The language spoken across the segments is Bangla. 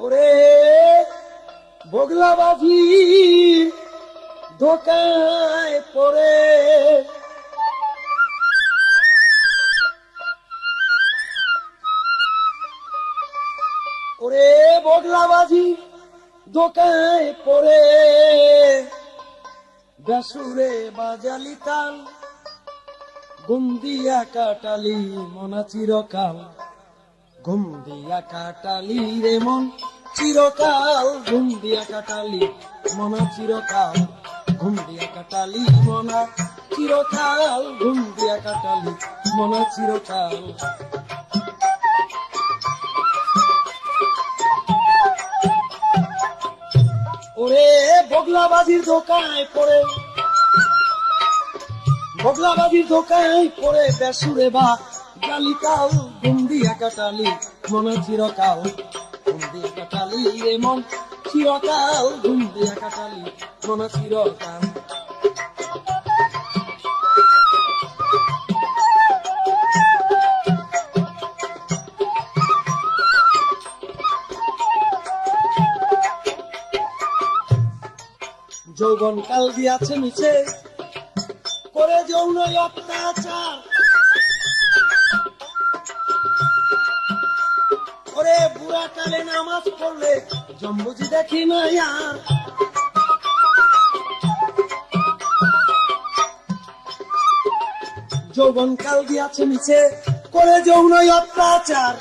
ওরে বগলা বাজি ধোকায় পড়ে ওরে বগলা বাজি ধোকায় পড়ে বেসুরে বাজালি তাল ঘুম দিয়া কাটালি মনা চিরকাল ঘুম দিয়া কাটালি রে মন চিরকাল ঘুম দিয়া কাটালি মনা চিরকাল ঘুম দিয়া কাটালি মনা চিরকাল ঘুম দিয়া কাটালি মনা চিরকাল ওরে বগলা বাজির দোকায় পড়ে বগলা বাজির দোকায় পড়ে বেসুরে বা গালিকাল ঘুম দিয়া কাটালি মনা চিরকাল ঘুম দিয়া কাটালি রে মন চিরকাল ঘুম দিয়া কাটালি মনা চিরকাল যৌবন কাল দিয়াছে মিছে করে যৌন অত্যাচার ওরে বুড়া কালে নামাজ পড়লে জম্বুজি দেখি না আর যৌবন কাল দিয়াছে মিছে করে যৌন অত্যাচার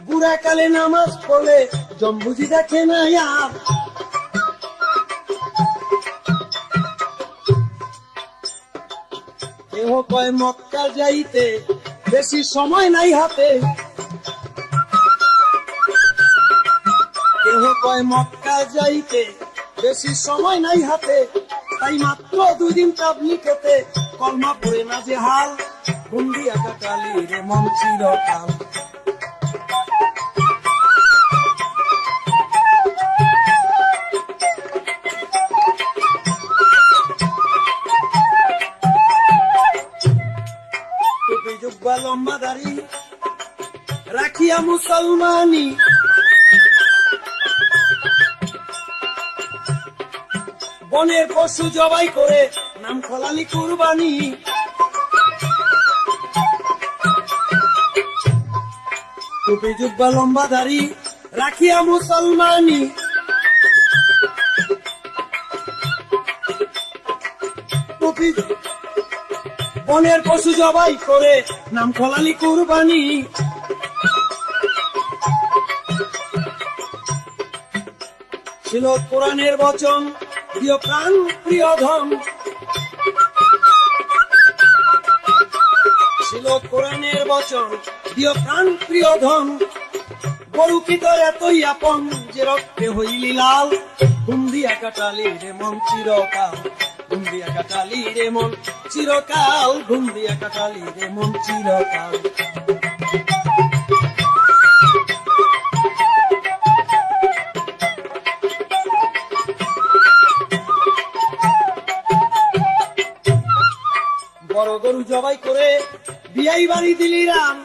বুড়া কালে নামাজ পড়লে জম্বুজি দেখে না আর কেহ কয় মক্কা যাইতে বেশি সময় নাই হাতে কেহ কয় মক্কা যাইতে বেশি সময় নাই হাতে তাই মাত্র 2 দিন তাবলীগেতে কলমা পড়ে না যে হাল ঘুম দিয়া কাটালি রে মন চিরকাল লম্বা দাড়ি রাখিয়া মুসলমানি বনের পশু জবাই করে নাম খলালি কুরবানি টুপি জুব্বা লম্বা দাড়ি রাখিয়া মুসলমানি টুপি বনের পশু জবাই করে নাম খলালি কুরবানি ছিল কোরআনের বচন প্রিয় প্রাণ প্রিয় ধন ছিল কোরআনের বচন প্রিয় প্রাণ প্রিয় ধন গরু কি তোর এতই আপন যে রক্তে হইলি লাল ঘুম দিয়া কাটালি রে মন চিরকাল ঘুম দিয়া কাটালি রে মন চিরকাল ঘুম দিয়া কাটালি রে মন চিরকাল বড় গরু জবাই করে বিয়াই বাড়ি দিলি রাম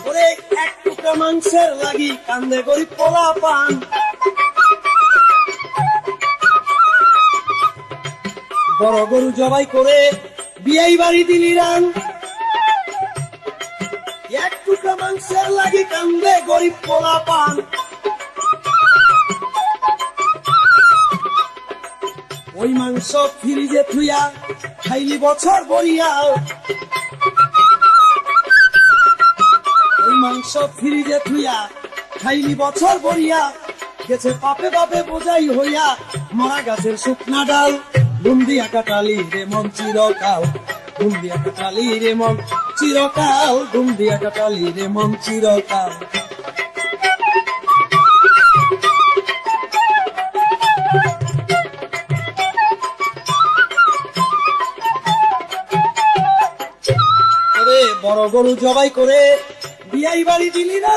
ওরে এক টুকরা মাংসের লাগি কান্দে গরিব পোলা পান বড় গরু জবাই করে বিয়াই বাড়ি দিলি রান এক টুকরা মাংসের লাগি কান্দে গরিব পোলা পান ওই মাংস ফ্রিজে থুইয়া খাইলি বছর বরিয়া ওই মাংস ফ্রিজে থুইয়া খাইলি বছর বরিয়া গেছে পাপে পাপে বোঝাই হইয়া মরা গাছের শুকনা ডাল ঘুম দিয়া কাটালি রে মন চিরকাল ঘুম দিয়া কাটালি রে মন চিরকাল ঘুম দিয়া কাটালি রে মন চিরকাল বড় গরু জবাই করে বিয়াই বাড়ি দিলি না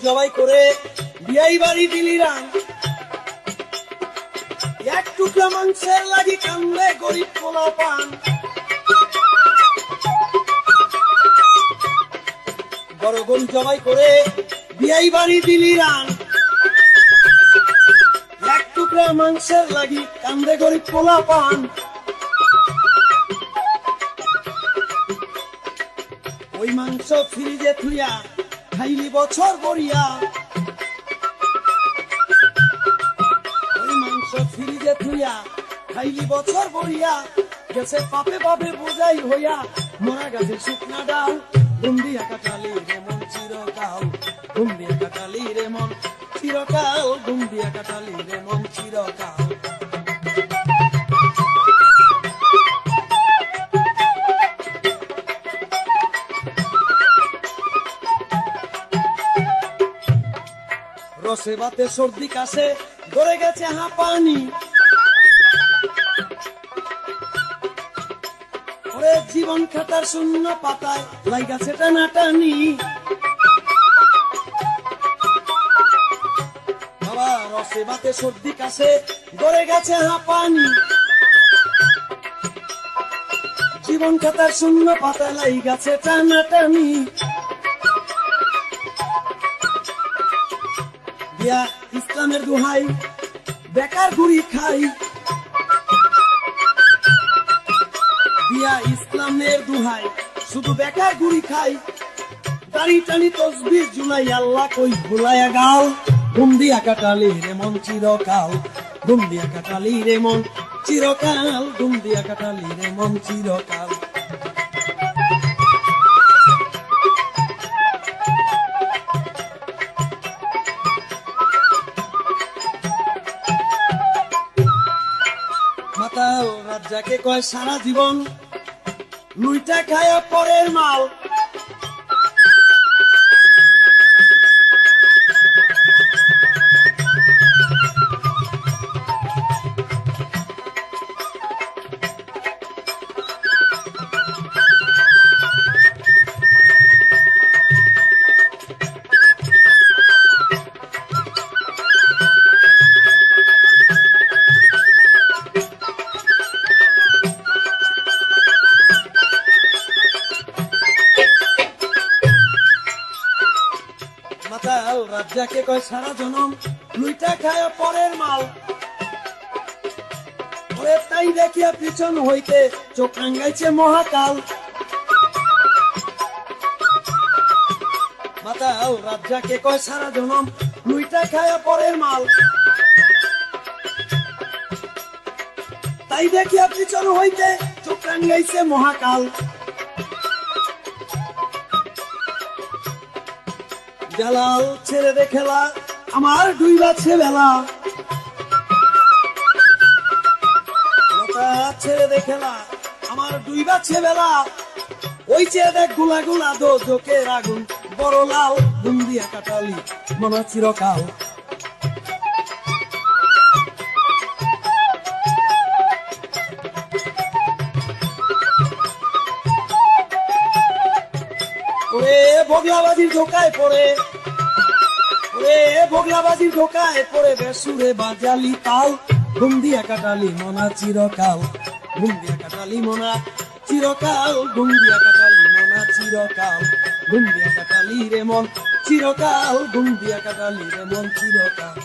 জবাই করে বিয়াই বাড়ি দিলি রান, এক টুকরা মাংসের লাগি কান্দে গরিব পোলা পান। বড় গরু জবাই করে বিয়াই বাড়ি দিলি রান, এক টুকরা মাংসের লাগি কান্দে গরিব পোলা পান। ওই মাংস ফ্রিজে থুইয়া খাইলি বছর ভরিয়া, ওই মাংস ফ্রিজে থুইয়া খাইলি বছর ভরিয়া, গেছে পাপে পাপে বোঝাই হইয়া মরা গাছের শুকনা ডাল। ঘুম দিয়া কাটালি রে মন চিরকাল, ঘুম দিয়া কাটালি রে মন চিরকাল, ঘুম দিয়া কাটালি রে মন চিরকাল। রসে বাতে সর্দি কাছে ধরে গেছে হাঁপানি, ওরে জীবন খাতার শূন্য পাতায় লাইগাছে টানাটানি। বাবা রসে বাতে সর্দি কাছে ধরে গেছে হাঁপানি, জীবন খাতার শূন্য পাতায় লাইগাছে টানাটানি। দিয়া ইসলামের দোহাই বেকার গুড়ি খাই, দিয়া ইসলামের দোহাই শুধু বেকার গুড়ি খাই। দাড়ি টানি তসবির জুলাই আল্লাহ কই ভুলাইয়া গাও। ঘুম দিয়া কাটালি রে মন চিরকাল, ঘুম দিয়া কাটালি রে মন চিরকাল, ঘুম দিয়া কাটালি রে মন চিরকাল। মাতাল রাজ্জাকে কয় সারা জীবন লুইটা খায়া পরের মাল, মাতাল রাজ্জাকে কয় সারা জনম লুইটা খায়া পরের মাল, ওরে তাই দেখিয়া পিছন হইতে চোখ রাঙ্গাইছে মহাকাল। মাতাল রাজ্জাকে কয় সারা জনম লুইটা খায়া পরের মাল, তাই দেখিয়া পিছন হইতে চোখ রাঙ্গাইছে মহাকাল। জালাল ছেড়ে দে খেলা আমার ডুইবাছে বেলা, ছেড়ে দে খেলা আমার ডুইবাছে বেলা। ওই চেয়ে দেখ গুলা গুলা দো চোখের আগুন বড় লাল, ঘুম দিয়া কাটালি মনা চিরকাল। ওরে ভোগলাবাজির ধোকায় পড়ে, ওরে ভোগলাবাজির ধোকায় পড়ে বেসুরে বাজালি তাল। ঘুম দিয়া কাটালি মনা চিরকাল, ঘুম দিয়া কাটালি মনা চিরকাল, ঘুম দিয়া কাটালি মনা চিরকাল, ঘুম দিয়া কাটালি রে মন চিরকাল, ঘুম দিয়া কাটালি রে মন চিরকাল।